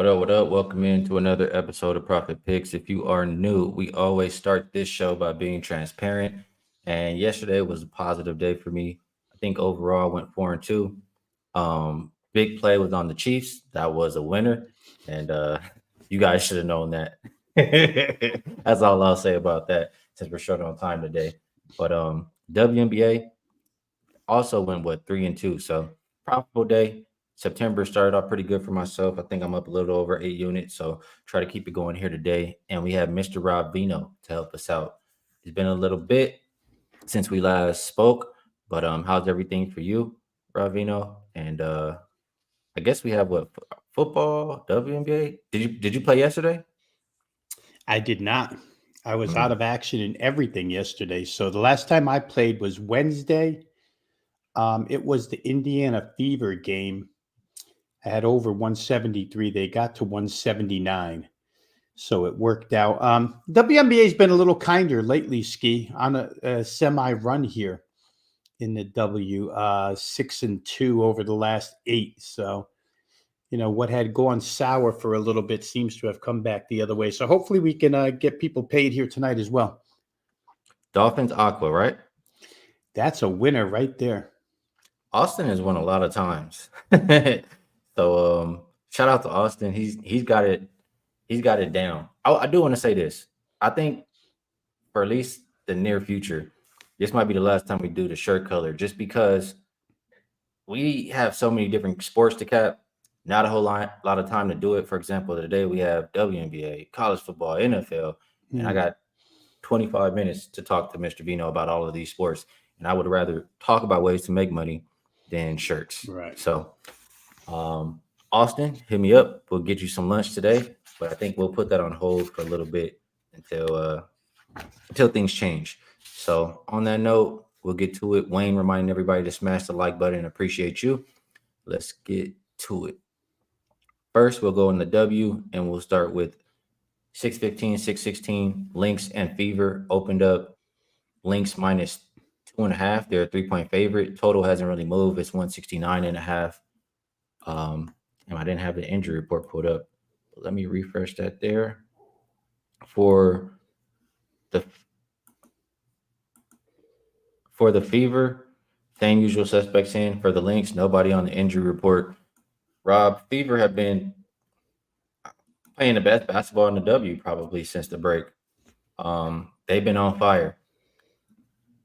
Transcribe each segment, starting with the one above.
What up? What up? Welcome into another episode of Profit Picks. If you are new, we always start this show by being transparent. And yesterday was a positive day for me. I think overall I went 4-2. Big play was on the Chiefs. That was a winner, and you guys should have known that. That's all I'll say about that since we're short on time today. But WNBA also went 3-2. So profitable day. September started off pretty good for myself. I think I'm up a little over 8 units. So try to keep it going here today. And we have Mr. Rob Veno to help us out. It's been a little bit since we last spoke, but how's everything for you, Rob Veno? And I guess we have football, WNBA. Did you play yesterday? I did not. I was out Mm. of action in everything yesterday. So the last time I played was Wednesday. It was the Indiana Fever game. I had over 173. They got to 179. So it worked out. WNBA has been a little kinder lately, Skee, on a semi run here in the W, 6-2 over the last 8. So what had gone sour for a little bit seems to have come back the other way. So hopefully we can get people paid here tonight as well. Dolphins Aqua, right? That's a winner right there. Austin has won a lot of times. So shout out to Austin. He's got it. He's got it down. I do want to say this. I think for at least the near future, this might be the last time we do the shirt color, just because we have so many different sports to cap. Not a lot of time to do it. For example, today we have WNBA, college football, NFL, and I got 25 minutes to talk to Mr. Vino about all of these sports. And I would rather talk about ways to make money than shirts. Right. So, Austin, hit me up. We'll get you some lunch today, but I think we'll put that on hold for a little bit until things change. So, on that note, we'll get to it. Wayne reminding everybody to smash the like button. Appreciate you. Let's get to it. First, we'll go in the W, and we'll start with 615, 616. Lynx and Fever opened up. Lynx minus 2.5. They're a 3-point favorite. Total hasn't really moved. It's 169.5. And I didn't have the injury report put up. But let me refresh that there. For the Fever, same usual suspects in. For the Lynx, nobody on the injury report. Rob, Fever have been playing the best basketball in the W probably since the break. They've been on fire.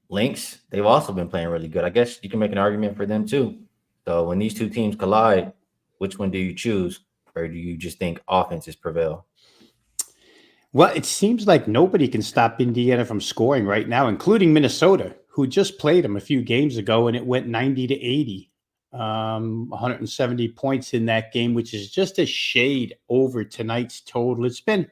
Lynx, they've also been playing really good. I guess you can make an argument for them too. So when these two teams collide, which one do you choose? Or do you just think offenses prevail? Well, it seems like nobody can stop Indiana from scoring right now, including Minnesota, who just played them a few games ago, and it went 90-80. 170 points in that game, which is just a shade over tonight's total. It's been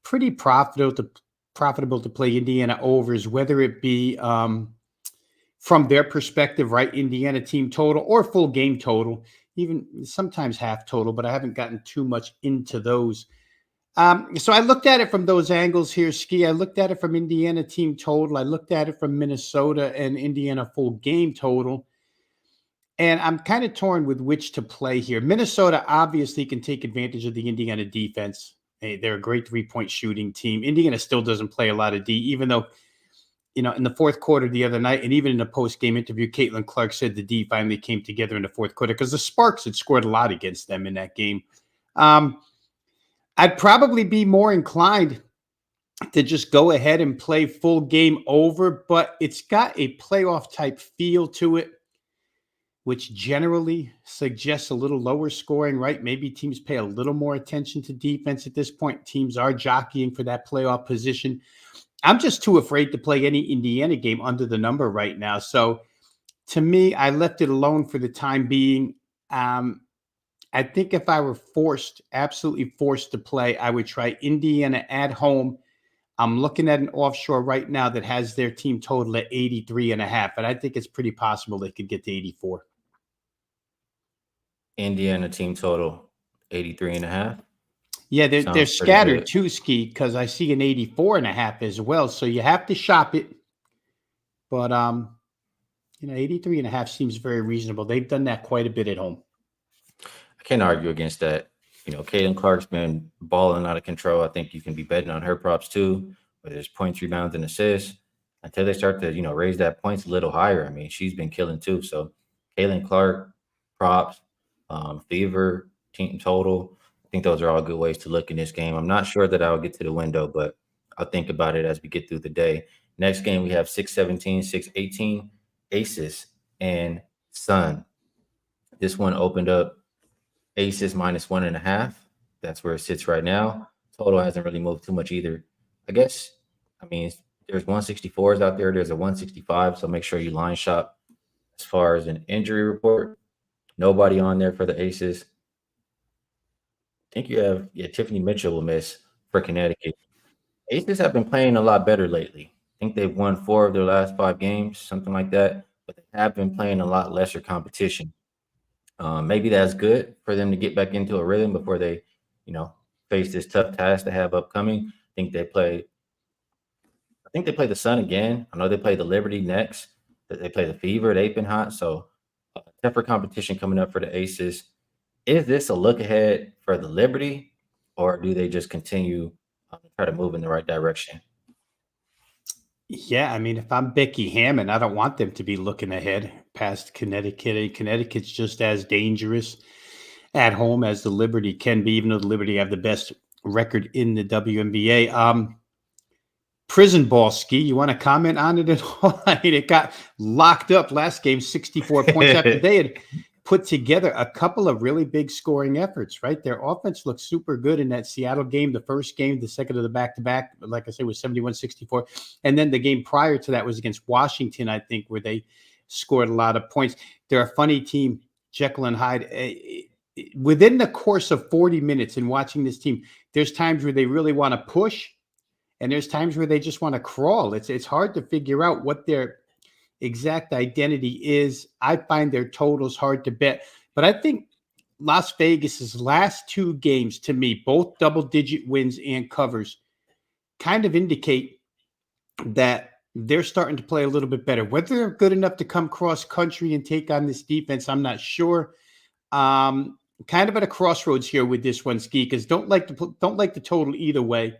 pretty profitable to play Indiana overs, whether it be from their perspective, right? Indiana team total or full game total, even sometimes half total, but I haven't gotten too much into those. So I looked at it from those angles here, Skee. I looked at it from Indiana team total. I looked at it from Minnesota and Indiana full game total. And I'm kind of torn with which to play here. Minnesota obviously can take advantage of the Indiana defense. They're a great 3-point shooting team. Indiana still doesn't play a lot of D, even though, in the fourth quarter the other night, and even in a post-game interview, Caitlin Clark said the D finally came together in the fourth quarter because the Sparks had scored a lot against them in that game. I'd probably be more inclined to just go ahead and play full game over, but it's got a playoff type feel to it, which generally suggests a little lower scoring, right? Maybe teams pay a little more attention to defense at this point. Teams are jockeying for that playoff position. I'm just too afraid to play any Indiana game under the number right now. So to me, I left it alone for the time being. I think if I were absolutely forced to play, I would try Indiana at home. I'm looking at an offshore right now that has their team total at 83.5, and I think it's pretty possible they could get to 84. Indiana team total 83.5. Yeah, they're Sounds pretty scattered good. too, Skee, because I see an 84.5 as well. So you have to shop it. But 83.5 seems very reasonable. They've done that quite a bit at home. I can't argue against that. Caitlin Clark's been balling out of control. I think you can be betting on her props too, whether it's points, rebounds, and assists. Until they start to, raise that points a little higher. I mean, she's been killing too. So Caitlin Clark, props, Fever, team total. I think those are all good ways to look in this game. I'm not sure that I'll get to the window, but I'll think about it as we get through the day. Next game, we have 617, 618, Aces, and Sun. This one opened up Aces minus 1.5. That's where it sits right now. Total hasn't really moved too much either. I guess, I mean, there's 164s out there. There's a 165. So make sure you line shop. As far as an injury report, nobody on there for the Aces. I think you have, Tiffany Mitchell will miss for Connecticut. Aces have been playing a lot better lately. I think they've won 4 of their last 5 games, something like that. But they have been playing a lot lesser competition. Maybe that's good for them to get back into a rhythm before they, face this tough task they have upcoming. I think they play the Sun again. I know they play the Liberty next. They play the Fever. They've been hot. So tougher competition coming up for the Aces. Is this a look ahead for the Liberty, or do they just continue to try to move in the right direction? Yeah, I mean, if I'm Becky Hammond, I don't want them to be looking ahead past Connecticut. Connecticut's just as dangerous at home as the Liberty can be, even though the Liberty have the best record in the WNBA. Prison ball, Skee. You want to comment on it at all? I mean, it got locked up last game, 64 points after they had put together a couple of really big scoring efforts, right? Their offense looked super good in that Seattle game, the first game, the second of the back-to-back, like I said, was 71-64. And then the game prior to that was against Washington, I think, where they scored a lot of points. They're a funny team, Jekyll and Hyde. Within the course of 40 minutes in watching this team, there's times where they really want to push, and there's times where they just want to crawl. It's hard to figure out what their exact identity is. I find their totals hard to bet, but I think Las Vegas's last 2 games, to me, both double-digit wins and covers, kind of indicate that they're starting to play a little bit better. Whether they're good enough to come cross country and take on this defense, I'm not sure. Kind of at a crossroads here with this one, Skee, because don't like the total either way.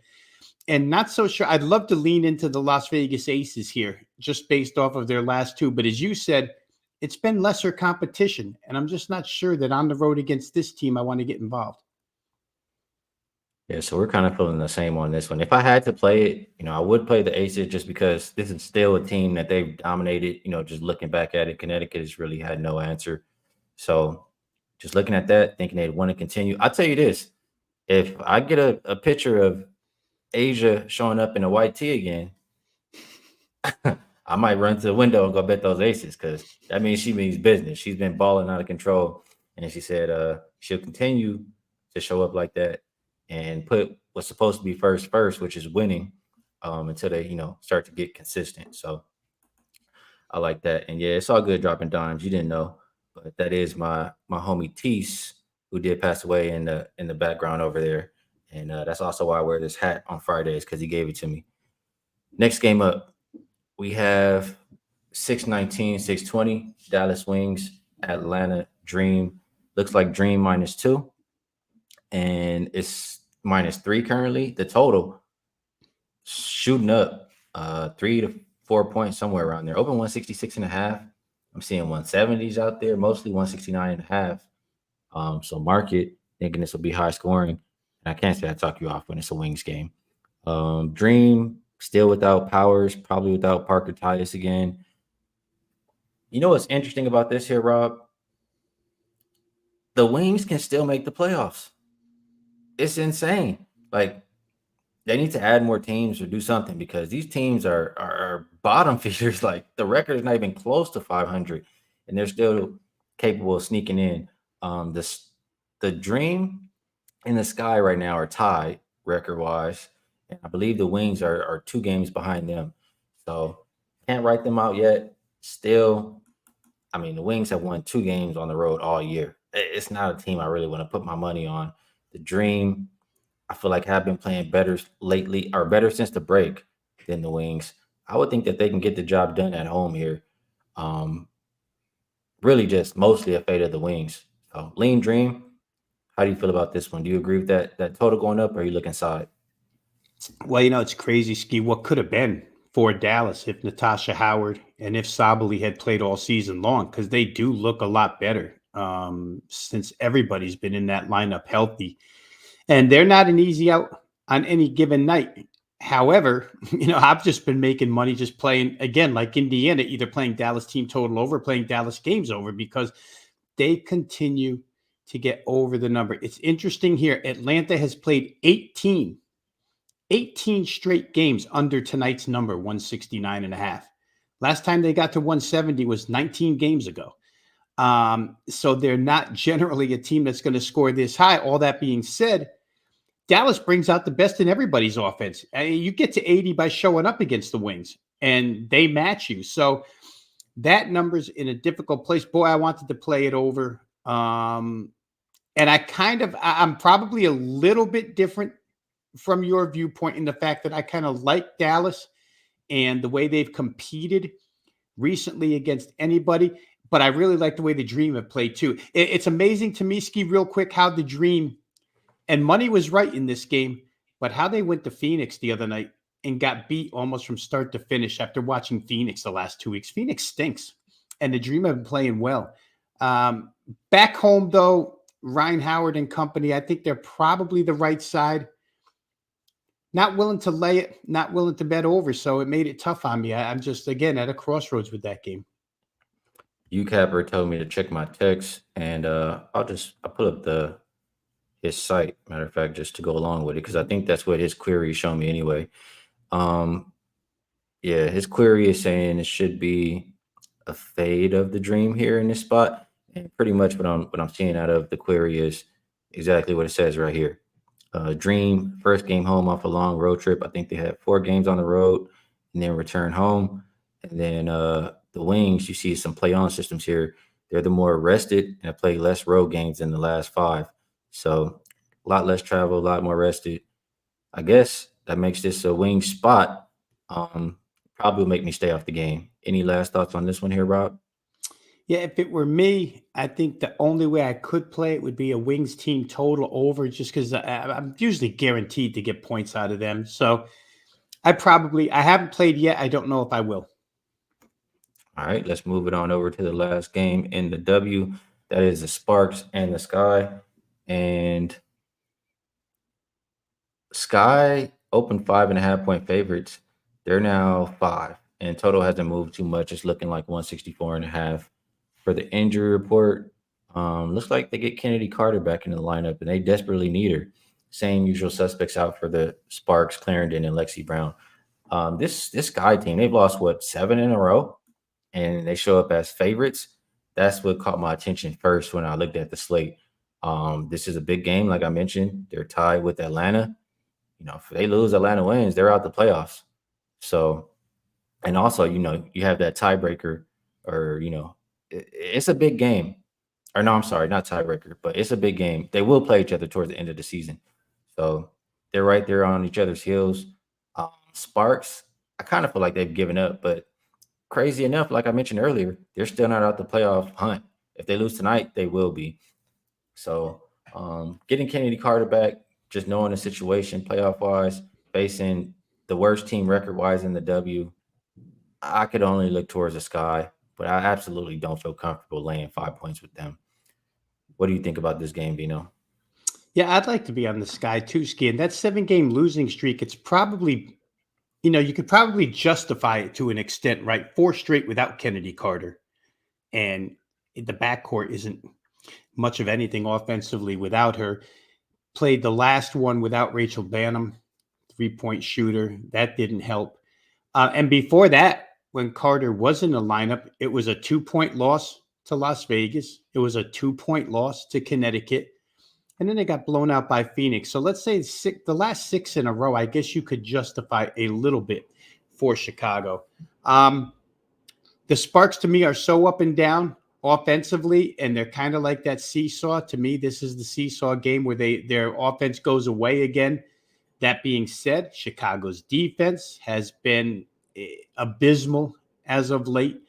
And not so sure. I'd love to lean into the Las Vegas Aces here, just based off of their last 2. But as you said, it's been lesser competition. And I'm just not sure that on the road against this team, I want to get involved. Yeah, so we're kind of feeling the same on this one. If I had to play it, I would play the Aces just because this is still a team that they've dominated. Just looking back at it, Connecticut has really had no answer. So just looking at that, thinking they'd want to continue. I'll tell you this. If I get a picture of Asia showing up in a white tee again, I might run to the window and go bet those Aces, because that means she means business. She's been balling out of control. And she said she'll continue to show up like that and put what's supposed to be first, which is winning, until they, start to get consistent. So I like that. And yeah, it's all good dropping dimes. You didn't know, but that is my homie Tease, who did pass away in the background over there. And that's also why I wear this hat on Fridays, because he gave it to me. Next game up, we have 619, 620, Dallas Wings, Atlanta Dream. Looks like Dream -2. And it's -3 currently. The total shooting up 3 to 4 points, somewhere around there. Open 166.5. I'm seeing 170s out there, mostly 169.5. So market thinking this will be high scoring. I can't say I talk you off when it's a Wings game. Dream still without Powers, probably without Parker Titus again. You know what's interesting about this here, Rob? The Wings can still make the playoffs. It's insane. Like, they need to add more teams or do something, because these teams are bottom feeders. Like, the record is not even close to 500, and they're still capable of sneaking in. The Dream and the Sky right now are tied record-wise, and I believe the Wings are 2 games behind them. So can't write them out yet. Still, I mean, the Wings have won 2 games on the road all year. It's not a team I really want to put my money on. The Dream, I feel like, have been playing better lately, or better since the break, than the Wings. I would think that they can get the job done at home here. Really just mostly a fate of the Wings. So lean Dream. How do you feel about this one? Do you agree with that total going up, or are you looking side? Well, it's crazy, Ski. What could have been for Dallas if Natasha Howard and if Sabali had played all season long, because they do look a lot better since everybody's been in that lineup healthy. And they're not an easy out on any given night. However, I've just been making money just playing, again, like Indiana, either playing Dallas team total over, playing Dallas games over, because they continue to get over the number. It's interesting here. Atlanta has played 18 straight games under tonight's number, 169 and a half. Last time they got to 170 was 19 games ago. So they're not generally a team that's going to score this high. All that being said, Dallas brings out the best in everybody's offense. You get to 80 by showing up against the Wings, and they match you. So that number's in a difficult place. Boy, I wanted to play it over. And I'm probably a little bit different from your viewpoint in the fact that I kind of like Dallas and the way they've competed recently against anybody, but I really like the way the Dream have played too. It's amazing to me, Skee, real quick, how the Dream, and money was right in this game, but how they went to Phoenix the other night and got beat almost from start to finish after watching Phoenix the last 2 weeks. Phoenix stinks, and the Dream have been playing well. Back home, though, Ryan Howard and company, I think they're probably the right side. Not willing to lay it, not willing to bet over, so it made it tough on me. I'm just, again, at a crossroads with that game. UCapper told me to check my text, and I'll put up his site. Matter of fact, just to go along with it, because I think that's what his query is showing me anyway. Yeah, his query is saying it should be a fade of the Dream here in this spot, and pretty much what I'm seeing out of the query is exactly what it says right here. Dream first game home off a long road trip. I think they had 4 games on the road and then return home. And then the Wings, you see some play on systems here. They're the more rested and play less road games in the last 5. So a lot less travel, a lot more rested. I guess that makes this a wing spot. Probably will make me stay off the game. Any last thoughts on this one here, Rob? Yeah, if it were me, I think the only way I could play it would be a Wings team total over, just because I'm usually guaranteed to get points out of them. So I haven't played yet. I don't know if I will. All right, let's move it on over to the last game in the W. That is the Sparks and the Sky. And Sky opened 5.5-point favorites. They're now 5, and total hasn't moved too much. It's looking like 164.5. For the injury report, looks like they get Kennedy Carter back in the lineup, and they desperately need her. Same usual suspects out for the Sparks, Clarendon, and Lexi Brown. This Sky team, they've lost 7 in a row, and they show up as favorites. That's what caught my attention first when I looked at the slate. This is a big game, like I mentioned. They're tied with Atlanta. If they lose, Atlanta wins, they're out the playoffs. So, and also, you have that tiebreaker, or it's a big game. Or no, I'm sorry, not tiebreaker, but it's a big game. They will play each other towards the end of the season. So they're right there on each other's heels. Sparks, I kind of feel like they've given up, but crazy enough, like I mentioned earlier, they're still not out the playoff hunt. If they lose tonight, they will be. So getting Kennedy Carter back, just knowing the situation playoff-wise, facing the worst team record-wise in the W, I could only look towards the Sky, but I absolutely don't feel comfortable laying 5 points with them. What do you think about this game, Veno? Yeah, I'd like to be on the Sky too, Ski. And that 7-game losing streak, it's probably, you could probably justify it to an extent, right? 4 straight without Kennedy Carter. And the backcourt isn't much of anything offensively without her. Played the last one without Rachel Banham, 3-point shooter. That didn't help. And before that, when Carter was in the lineup, it was a 2-point loss to Las Vegas. It was a 2-point loss to Connecticut. And then they got blown out by Phoenix. So let's say the last 6 in a row, I guess you could justify a little bit for Chicago. The Sparks, to me, are so up and down offensively, and they're kind of like that seesaw. To me, this is the seesaw game where their offense goes away again. That being said, Chicago's defense has been abysmal as of late.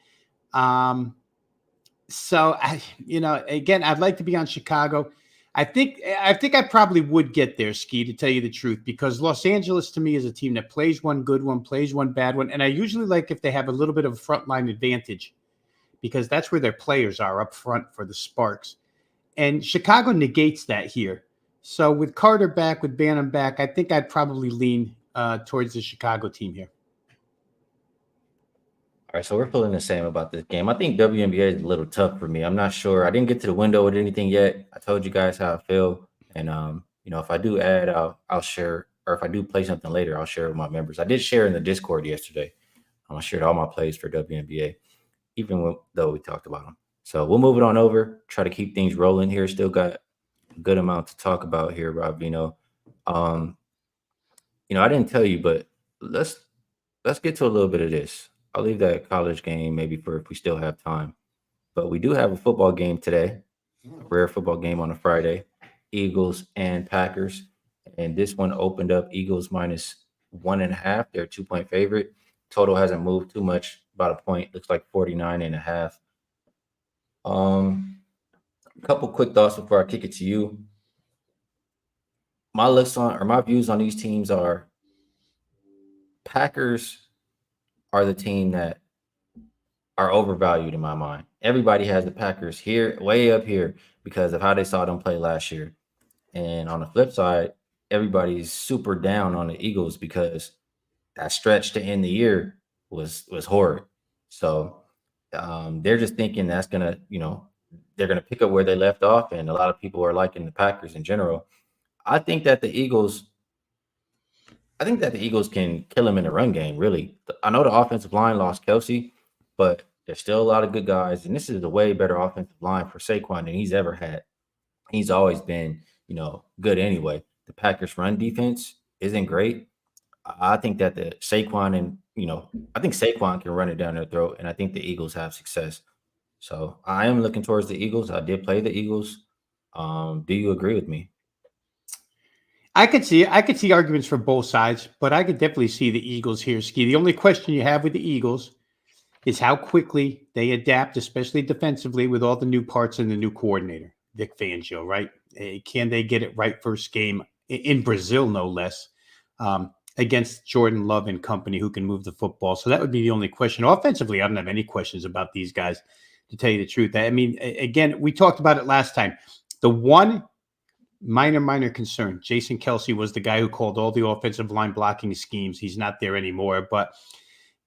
So, again, I'd like to be on Chicago. I think I probably would get there, Skee, to tell you the truth, because Los Angeles to me is a team that plays one good one, plays one bad one, and I usually like if they have a little bit of a frontline advantage because that's where their players are up front for the Sparks. And Chicago negates that here. So with Carter back, with Bannon back, I think I'd probably lean towards the Chicago team here. All right, so we're feeling the same about this game. I think WNBA is a little tough for me. I'm not sure. I didn't get to the window with anything yet. I told you guys how I feel, and if I do add, I'll share, or if I do play something later, I'll share with my members. I did share in the Discord yesterday. I shared all my plays for WNBA, even though we talked about them. So we'll move it on over. Try to keep things rolling here. Still got a good amount to talk about here, Rob Veno. I didn't tell you, but let's get to a little bit of this. I'll leave that college game maybe for if we still have time. But we do have a football game today, a rare football game on a Friday, Eagles and Packers. And this one opened up Eagles -1.5. They're a 2-point favorite. Total hasn't moved too much, about a point. Looks like 49.5. A couple quick thoughts before I kick it to you. My views on these teams are Packers are the team that are overvalued in my mind. Everybody has the Packers here, way up here, because of how they saw them play last year. And on the flip side, everybody's super down on the Eagles because that stretch to end the year was horrid. So they're just thinking that's gonna, they're gonna pick up where they left off, and a lot of people are liking the Packers in general. I think that the Eagles can kill them in the run game, really. I know the offensive line lost Kelsey, but there's still a lot of good guys. And this is a way better offensive line for Saquon than he's ever had. He's always been, good anyway. The Packers' run defense isn't great. I think that I think Saquon can run it down their throat, and I think the Eagles have success. So I am looking towards the Eagles. I did play the Eagles. Do you agree with me? I could see arguments for both sides, but I could definitely see the Eagles here, Skee. The only question you have with the Eagles is how quickly they adapt, especially defensively, with all the new parts and the new coordinator, Vic Fangio, right? Can they get it right first game in Brazil, no less, against Jordan Love and company who can move the football? So that would be the only question. Offensively, I don't have any questions about these guys, to tell you the truth. I mean, again, we talked about it last time. The one minor concern, Jason Kelsey was the guy who called all the offensive line blocking schemes. He's not there anymore, but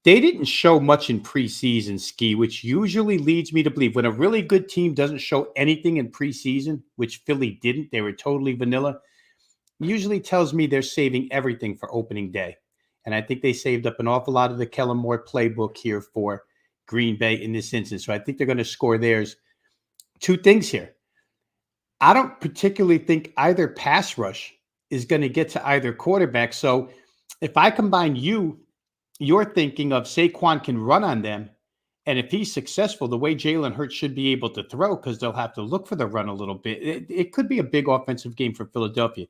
they didn't show much in preseason, Skee, which usually leads me to believe when a really good team doesn't show anything in preseason, which Philly didn't, they were totally vanilla, usually tells me they're saving everything for opening day. And I think they saved up an awful lot of the Kellen Moore playbook here for Green Bay in this instance. So I think they're going to score theirs. Two things here. I don't particularly think either pass rush is going to get to either quarterback. So if I combine you're thinking of Saquon can run on them, and if he's successful, the way Jalen Hurts should be able to throw, because they'll have to look for the run a little bit, it could be a big offensive game for Philadelphia.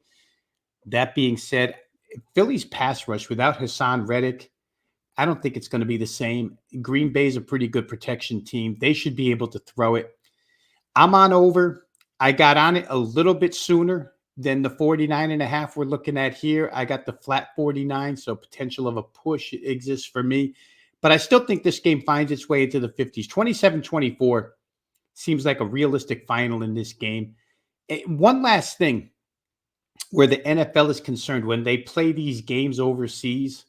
That being said, Philly's pass rush without Hassan Reddick, I don't think it's going to be the same. Green Bay's a pretty good protection team. They should be able to throw it. I'm on over. I got on it a little bit sooner than the 49.5 we're looking at here. I got the flat 49, so potential of a push exists for me. But I still think this game finds its way into the 50s. 27-24 seems like a realistic final in this game. One last thing where the NFL is concerned, when they play these games overseas,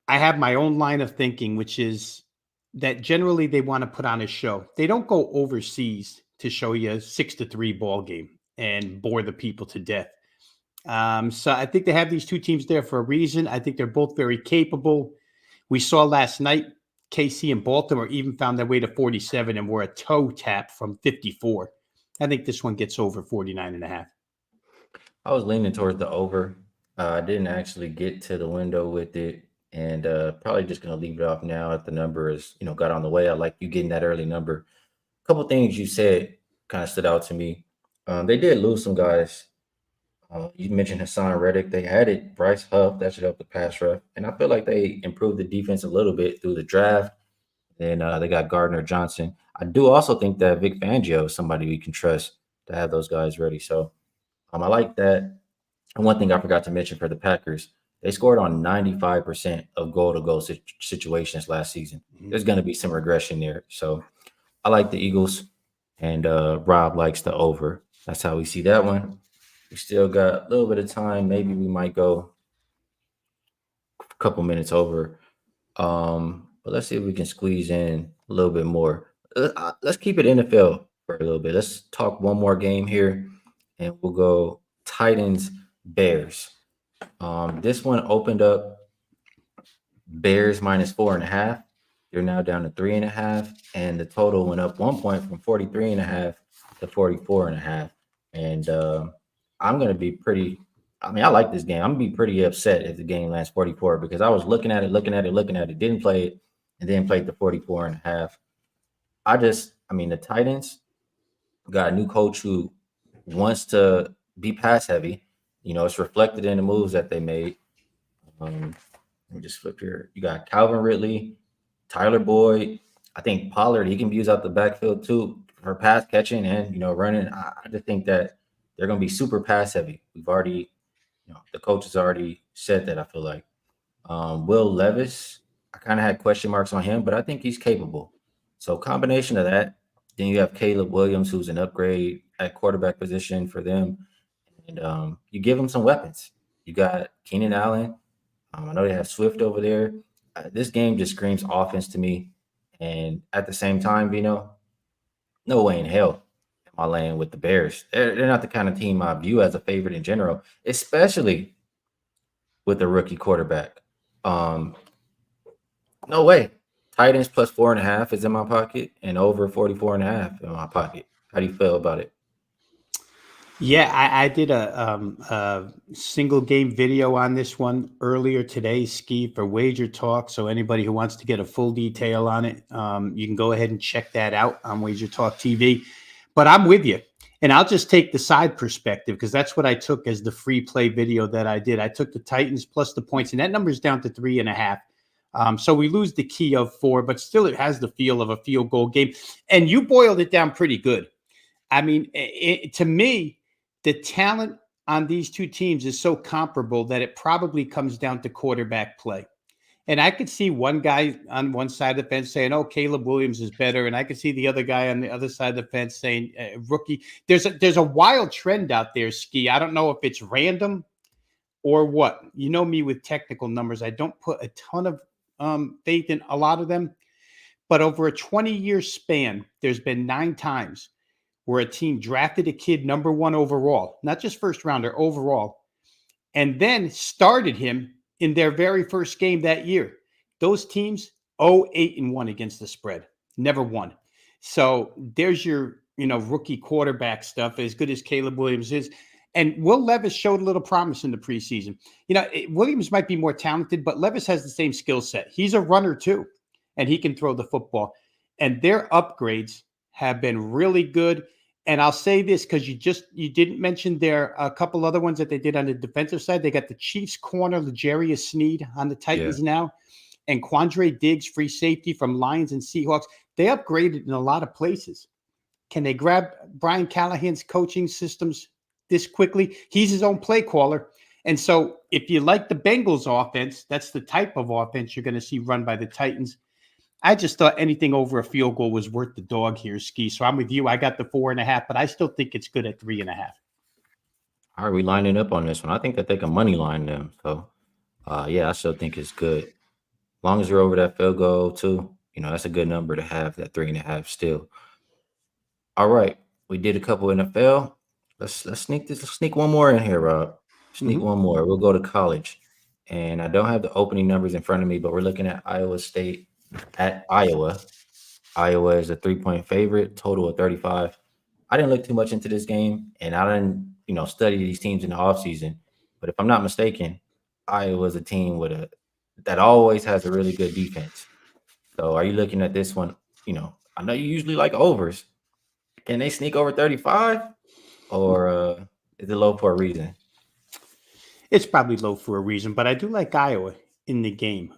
I have my own line of thinking, which is that generally they want to put on a show. They don't go overseas to show you a 6-3 ball game and bore the people to death. So I think they have these two teams there for a reason. I think they're both very capable. We saw last night, KC and Baltimore even found their way to 47 and were a toe tap from 54. I think this one gets over 49.5. I was leaning towards the over. I didn't actually get to the window with it, and probably just going to leave it off now at the number is, got on the way. I like you getting that early number. A couple things you said kind of stood out to me. They did lose some guys. You mentioned Hassan Reddick. They added Bryce Huff. That should help the pass rush. And I feel like they improved the defense a little bit through the draft. And they got Gardner Johnson. I do also think that Vic Fangio is somebody we can trust to have those guys ready. So I like that. And one thing I forgot to mention for the Packers, they scored on 95% of goal-to-goal situations last season. There's going to be some regression there. So I like the Eagles, and Rob likes the over. That's how we see that one. We still got a little bit of time. Maybe we might go a couple minutes over. But let's see if we can squeeze in a little bit more. Let's keep it NFL for a little bit. Let's talk one more game here, and we'll go Titans Bears. This one opened up Bears minus 4.5. You're now down to 3.5, and the total went up 1 point from 43.5 to 44.5. And I'm gonna be pretty. I mean, I like this game. I'm gonna be pretty upset if the game lands 44 because I was looking at it, didn't play it, and then played the 44.5. I mean, the Titans got a new coach who wants to be pass heavy. It's reflected in the moves that they made. Let me just flip here. You got Calvin Ridley, Tyler Boyd. I think Pollard, he can be used out the backfield too for pass catching and running. I just think that they're going to be super pass heavy. We've already, the coach has already said that. I feel like Will Levis, I kind of had question marks on him, but I think he's capable. So combination of that. Then you have Caleb Williams, who's an upgrade at quarterback position for them, and you give them some weapons. You got Keenan Allen. I know they have Swift over there. This game just screams offense to me. And at the same time, Veno, no way in hell am I laying with the Bears. They're not the kind of team I view as a favorite in general, especially with a rookie quarterback. No way. Titans plus 4.5 is in my pocket and over 44.5 in my pocket. How do you feel about it? Yeah, I did a single game video on this one earlier today, Skee, for Wagertalk. So anybody who wants to get a full detail on it, you can go ahead and check that out on Wagertalk TV. But I'm with you. And I'll just take the side perspective because that's what I took as the free play video that I did. I took the Titans plus the points, and that number's down to 3.5. So we lose the key of 4, but still it has the feel of a field goal game. And you boiled it down pretty good. I mean, to me, the talent on these two teams is so comparable that it probably comes down to quarterback play. And I could see one guy on one side of the fence saying, oh, Caleb Williams is better. And I could see the other guy on the other side of the fence saying, rookie. There's a wild trend out there, Skee. I don't know if it's random or what. You know me with technical numbers. I don't put a ton of faith in a lot of them. But over a 20-year span, there's been 9 times where a team drafted a kid number 1 overall, not just first rounder, overall, and then started him in their very first game that year. Those teams 0-8-1 against the spread, never won. So there's your rookie quarterback stuff, as good as Caleb Williams is. And Will Levis showed a little promise in the preseason. Williams might be more talented, but Levis has the same skill set. He's a runner too, and he can throw the football. And their upgrades have been really good. And I'll say this because you didn't mention there a couple other ones that they did on the defensive side. They got the Chiefs corner, L'Jarius Sneed on the Titans now, and Quandre Diggs, free safety from Lions and Seahawks. They upgraded in a lot of places. Can they grab Brian Callahan's coaching systems this quickly? He's his own play caller. And so if you like the Bengals offense, that's the type of offense you're going to see run by the Titans. I just thought anything over a field goal was worth the dog here, Skee. So I'm with you. I got the 4.5, but I still think it's good at 3.5. How are we lining up on this one? I think that they can money line them. So, I still think it's good. As long as you're over that field goal too, that's a good number to have, that 3.5 still. All right, we did a couple NFL. Let's sneak one more in here, Rob. Sneak one more. We'll go to college, and I don't have the opening numbers in front of me, but we're looking at Iowa State at Iowa. Iowa is a 3-point favorite, total of 35. I didn't look too much into this game, and I didn't, study these teams in the offseason. But if I'm not mistaken, Iowa is a team that always has a really good defense. So are you looking at this one? I know you usually like overs. Can they sneak over 35, or is it low for a reason? It's probably low for a reason, but I do like Iowa in the game.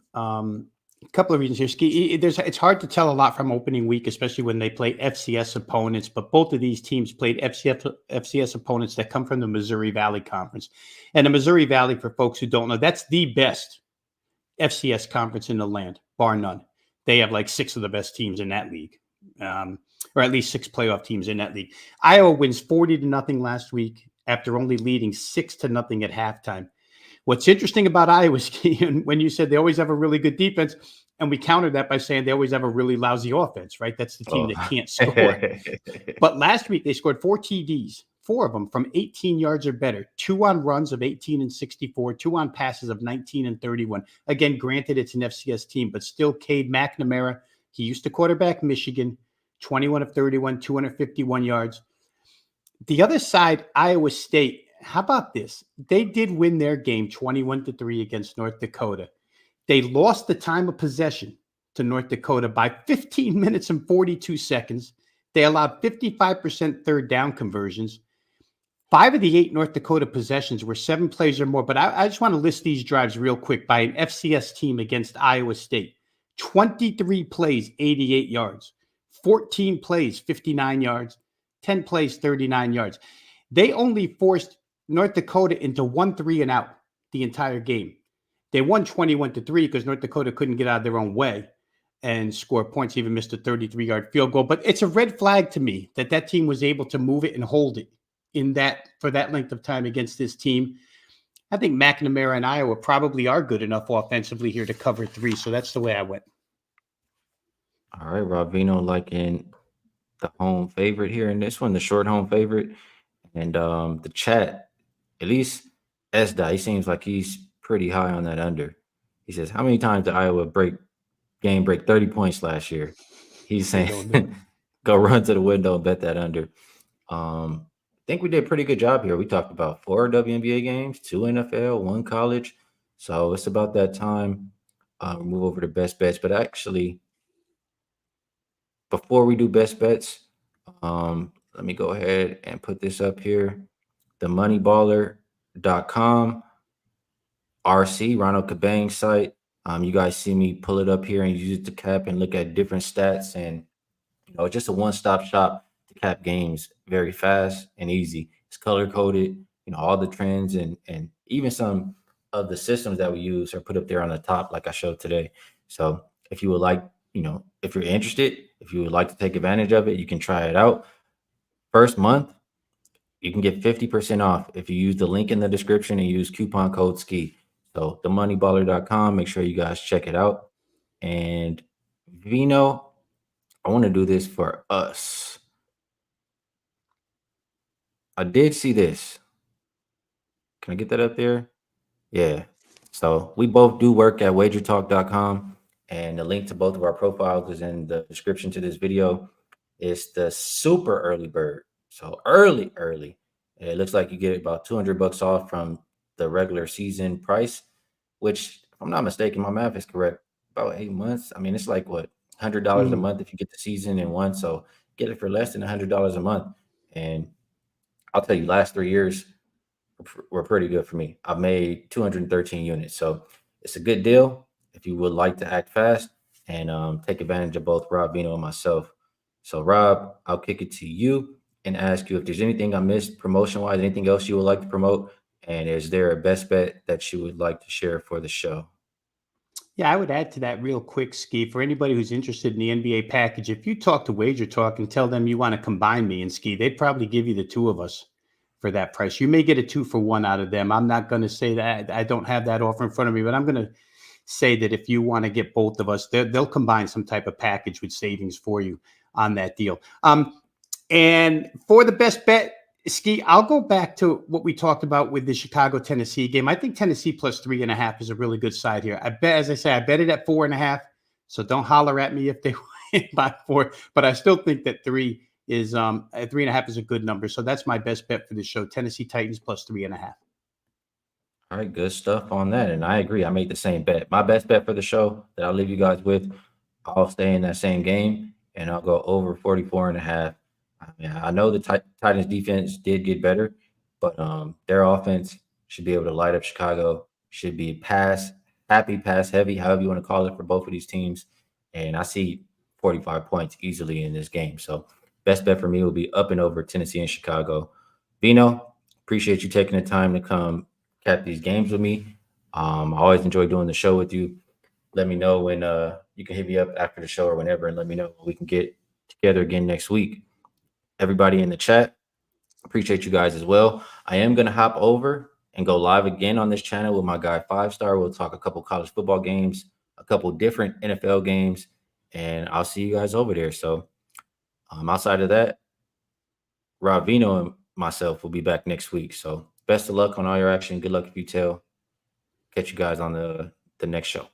A couple of reasons here, Skee. It's hard to tell a lot from opening week, especially when they play FCS opponents. But both of these teams played FCS opponents that come from the Missouri Valley Conference, and the Missouri Valley, for folks who don't know, that's the best FCS conference in the land, bar none. They have like 6 of the best teams in that league, or at least 6 playoff teams in that league. Iowa wins 40-0 last week after only leading 6-0 at halftime. What's interesting about Iowa, when you said they always have a really good defense, and we countered that by saying they always have a really lousy offense, right? That's the team Oh. that can't score. But last week they scored 4 TDs, 4 of them from 18 yards or better, 2 on runs of 18 and 64, 2 on passes of 19 and 31. Again, granted, it's an FCS team, but still Cade McNamara, he used to quarterback Michigan, 21 of 31, 251 yards. The other side, Iowa State, how about this? They did win their game 21-3 against North Dakota. They lost the time of possession to North Dakota by 15 minutes and 42 seconds. They allowed 55% third down conversions. 5 of the 8 North Dakota possessions were 7 plays or more. But I just want to list these drives real quick by an FCS team against Iowa State. 23 plays, 88 yards. 14 plays, 59 yards. 10 plays, 39 yards. They only forced North Dakota into 1 3 and out the entire game. They won 21-3 because North Dakota couldn't get out of their own way and score points, even missed a 33-yard field goal. But it's a red flag to me that team was able to move it and hold it for that length of time against this team. I think McNamara and Iowa probably are good enough offensively here to cover 3. So that's the way I went. All right, Rob Veno liking the home favorite here in this one, the short home favorite. And the chat, at least S. He seems like he's pretty high on that under. He says, how many times did Iowa break 30 points last year? He's saying go run to the window and bet that under. I think we did a pretty good job here. We talked about 4 WNBA games, 2 NFL, 1 college. So it's about that time. Move over to best bets. But actually, before we do best bets, let me go ahead and put this up here. The moneyballer.com RC, Ronald Cabang's site. You guys see me pull it up here and use it to cap and look at different stats, and just a one-stop shop to cap games very fast and easy. It's color-coded, all the trends and even some of the systems that we use are put up there on the top like I showed today. So if you would like, if you're interested, if you would like to take advantage of it, you can try it out. First month, you can get 50% off if you use the link in the description and use coupon code Skee. So themoneyballer.com, make sure you guys check it out. And Veno, I want to do this for us. I did see this. Can I get that up there? Yeah. So we both do work at Wagertalk.com, and the link to both of our profiles is in the description to this video. It's the super early bird. So early. It looks like you get about $200 off from the regular season price, which, if I'm not mistaken, my math is correct, about 8 months. I mean, it's like what, $100 a month if you get the season in one. So get it for less than $100 a month. And I'll tell you, last 3 years were pretty good for me. I've made 213 units. So it's a good deal if you would like to act fast and take advantage of both Rob Veno and myself. So Rob, I'll kick it to you and ask you if there's anything I missed promotion-wise, anything else you would like to promote, and is there a best bet that you would like to share for the show? Yeah, I would add to that real quick, Skee. For anybody who's interested in the NBA package, if you talk to Wager Talk and tell them you want to combine me and Skee, they'd probably give you the 2 of us for that price. You may get a 2-for-1 out of them. I'm not going to say that. I don't have that offer in front of me, but I'm going to say that if you want to get both of us, they'll combine some type of package with savings for you on that deal. And for the best bet, Skee, I'll go back to what we talked about with the Chicago-Tennessee game. I think Tennessee plus 3.5 is a really good side here. I bet, as I say, I bet it at 4.5. So don't holler at me if they win by 4. But I still think that 3 is at 3.5 is a good number. So that's my best bet for the show. Tennessee Titans plus 3.5. All right, good stuff on that. And I agree. I made the same bet. My best bet for the show that I'll leave you guys with, I'll stay in that same game and I'll go over 44.5. I know the Titans defense did get better, but their offense should be able to light up Chicago, should be pass happy, pass heavy, however you want to call it, for both of these teams. And I see 45 points easily in this game. So best bet for me will be up and over Tennessee and Chicago. Veno, appreciate you taking the time to come cap these games with me. I always enjoy doing the show with you. Let me know when you can hit me up after the show or whenever, and let me know when we can get together again next week. Everybody in the chat, appreciate you guys as well. I am going to hop over and go live again on this channel with my guy 5-Star. We'll talk a couple college football games, a couple different NFL games, and I'll see you guys over there. So outside of that, Rob Vino and myself will be back next week. So best of luck on all your action. Good luck if you tell. Catch you guys on the next show.